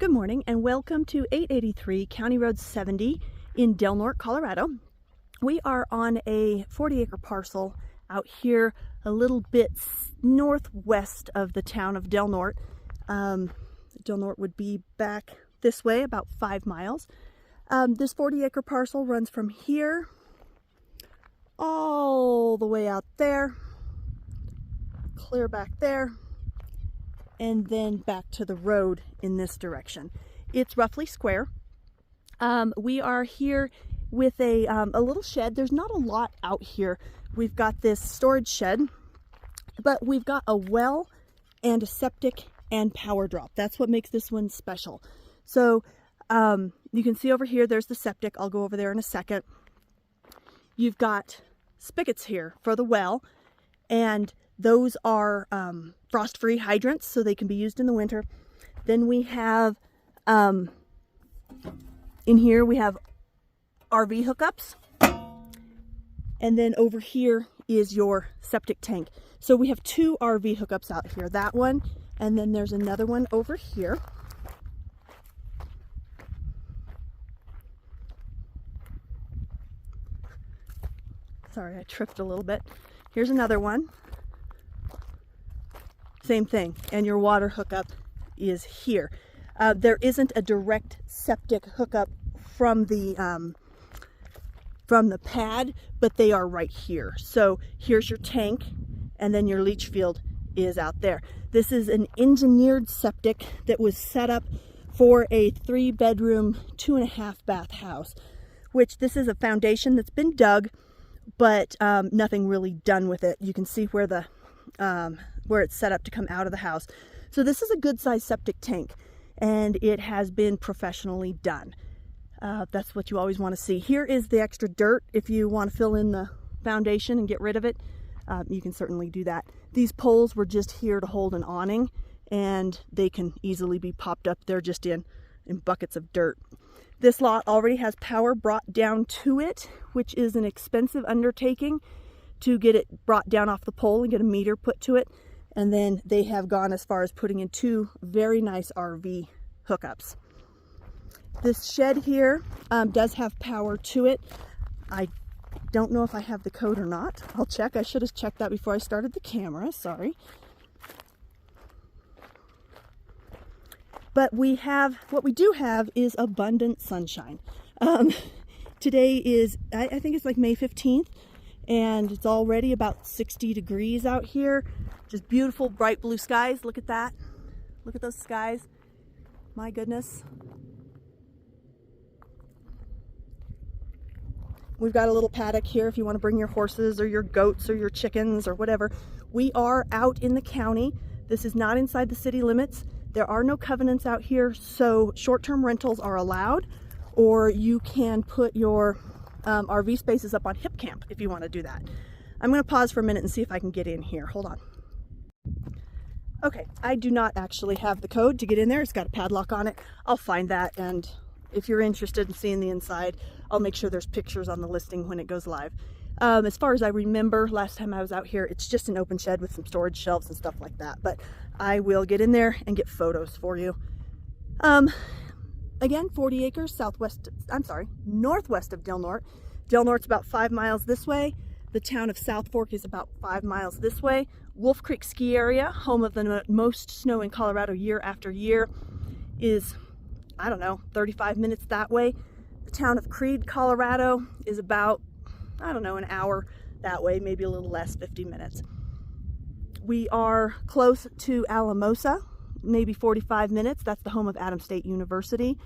Good morning and welcome to 883 County Road 70 in Del Norte, Colorado. We are on a 40-acre parcel out here a little bit northwest of the town of Del Norte. Del Norte would be back this way about 5 miles. This 40-acre parcel runs from here all the way out there, clear back there, and then back to the road in this direction. It's roughly square. We are here with a little shed. There's not a lot out here. We've got this storage shed, but we've got a well and a septic and power drop. That's what makes this one special. So you can see over here, there's the septic. I'll go over there in a second. You've got spigots here for the well, and those are frost-free hydrants, so they can be used in the winter. Then we have, in here we have RV hookups. And then over here is your septic tank. So we have 2 RV hookups out here. That one, and then there's another one over here. Sorry, I tripped a little bit. Here's another one. Same thing, and your water hookup is here. There isn't a direct septic hookup from the pad, but they are right here. So here's your tank, and then your leach field is out there. This is an engineered septic that was set up for a 3-bedroom, 2.5-bath house, which this is a foundation that's been dug, but nothing really done with it. You can see where the where it's set up to come out of the house. So this is a good sized septic tank, and it has been professionally done. That's what you always want to see. Here is the extra dirt. If you want to fill in the foundation and get rid of it, you can certainly do that. These poles were just here to hold an awning, and they can easily be popped up. They're just in buckets of dirt. This lot already has power brought down to it, which is an expensive undertaking to get it brought down off the pole and get a meter put to it. And then they have gone as far as putting in 2 very nice RV hookups. This shed here does have power to it. I don't know if I have the code or not. I'll check. I should have checked that before I started the camera. Sorry. But what we do have is abundant sunshine. Today is, I think it's like May 15th. And it's already about 60 degrees out here. Just beautiful, bright blue skies. Look at that. Look at those skies. My goodness. We've got a little paddock here if you want to bring your horses or your goats or your chickens or whatever. We are out in the county. This is not inside the city limits. There are no covenants out here, so short-term rentals are allowed, or you can put your RV spaces up on Hip Camp if you want to do that. I'm going to pause for a minute and see if I can get in here. Hold on. Okay, I do not actually have the code to get in there. It's got a padlock on it. I'll find that, and if you're interested in seeing the inside, I'll make sure there's pictures on the listing when it goes live. As far as I remember, last time I was out here, it's just an open shed with some storage shelves and stuff like that, but I will get in there and get photos for you. Again, 40 acres northwest of Del Norte. Del Norte's about 5 miles this way. The town of South Fork is about 5 miles this way. Wolf Creek Ski Area, home of the most snow in Colorado year after year, is, I don't know, 35 minutes that way. The town of Creed, Colorado is about, I don't know, an hour that way, maybe a little less, 50 minutes. We are close to Alamosa, maybe 45 minutes. That's the home of Adams State University.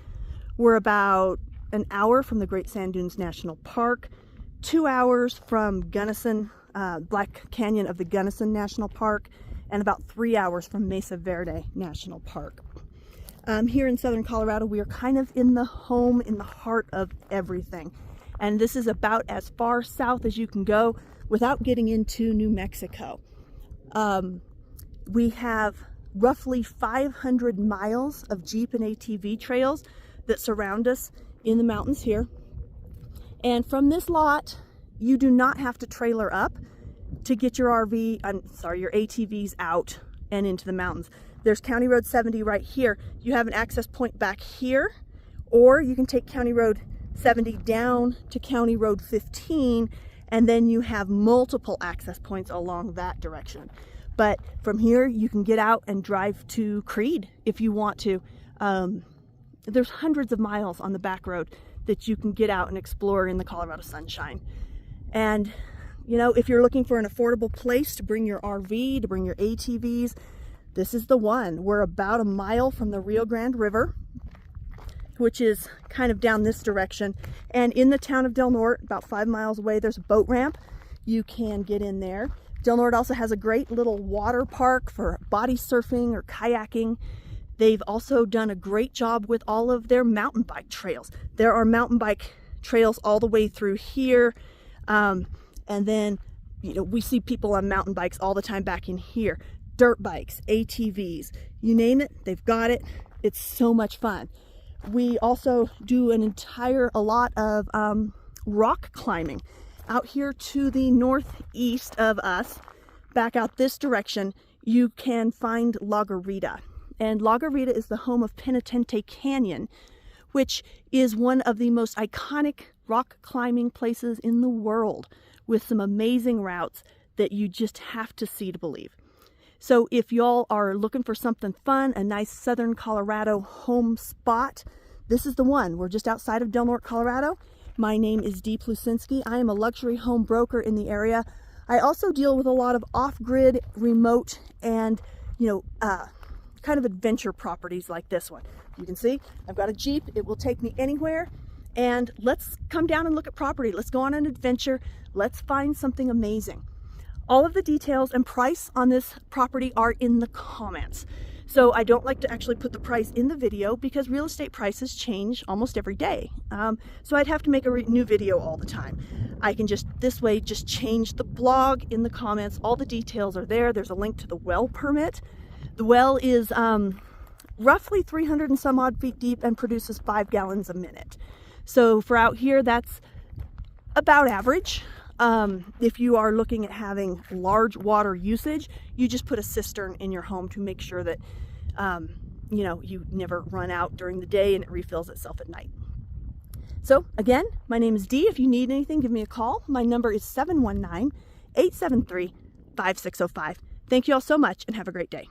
We're about an hour from the Great Sand Dunes National Park, 2 hours from Gunnison, Black Canyon of the Gunnison National Park, and about 3 hours from Mesa Verde National Park. Here in southern Colorado, we are kind of in the heart of everything. And this is about as far south as you can go without getting into New Mexico. We have roughly 500 miles of Jeep and ATV trails that surround us in the mountains here. And from this lot, you do not have to trailer up to get your ATVs out and into the mountains. There's County Road 70 right here. You have an access point back here, or you can take County Road 70 down to County Road 15, and then you have multiple access points along that direction. But from here, you can get out and drive to Creed if you want to. There's hundreds of miles on the back road that you can get out and explore in the Colorado sunshine. And, you know, if you're looking for an affordable place to bring your RV, to bring your ATVs, this is the one. We're about a mile from the Rio Grande River, which is kind of down this direction. And in the town of Del Norte, about 5 miles away, there's a boat ramp. You can get in there. Del Norte also has a great little water park for body surfing or kayaking. They've also done a great job with all of their mountain bike trails. There are mountain bike trails all the way through here. And then, you know, we see people on mountain bikes all the time back in here. Dirt bikes, ATVs, you name it, they've got it. It's so much fun. We also do a lot of rock climbing. Out here to the northeast of us, back out this direction, you can find La Garita. And La Garita is the home of Penitente Canyon, which is one of the most iconic rock climbing places in the world, with some amazing routes that you just have to see to believe. So if y'all are looking for something fun, a nice southern Colorado home spot, this is the one. We're just outside of Del Norte, Colorado. My name is Dee Plucinski. I am a luxury home broker in the area. I also deal with a lot of off-grid, remote, and, you know, kind of adventure properties like this one. You can see I've got a Jeep. It will take me anywhere. And let's come down and look at property. Let's go on an adventure. Let's find something amazing. All of the details and price on this property are in the comments. So I don't like to actually put the price in the video because real estate prices change almost every day. So I'd have to make a new video all the time. I can just change the blog in the comments. All the details are there. There's a link to the well permit. The well is roughly 300 and some odd feet deep and produces 5 gallons a minute. So for out here, that's about average. If you are looking at having large water usage, you just put a cistern in your home to make sure that, you know, you never run out during the day and it refills itself at night. So again, my name is Dee. If you need anything, give me a call. My number is 719-873-5605. Thank you all so much and have a great day.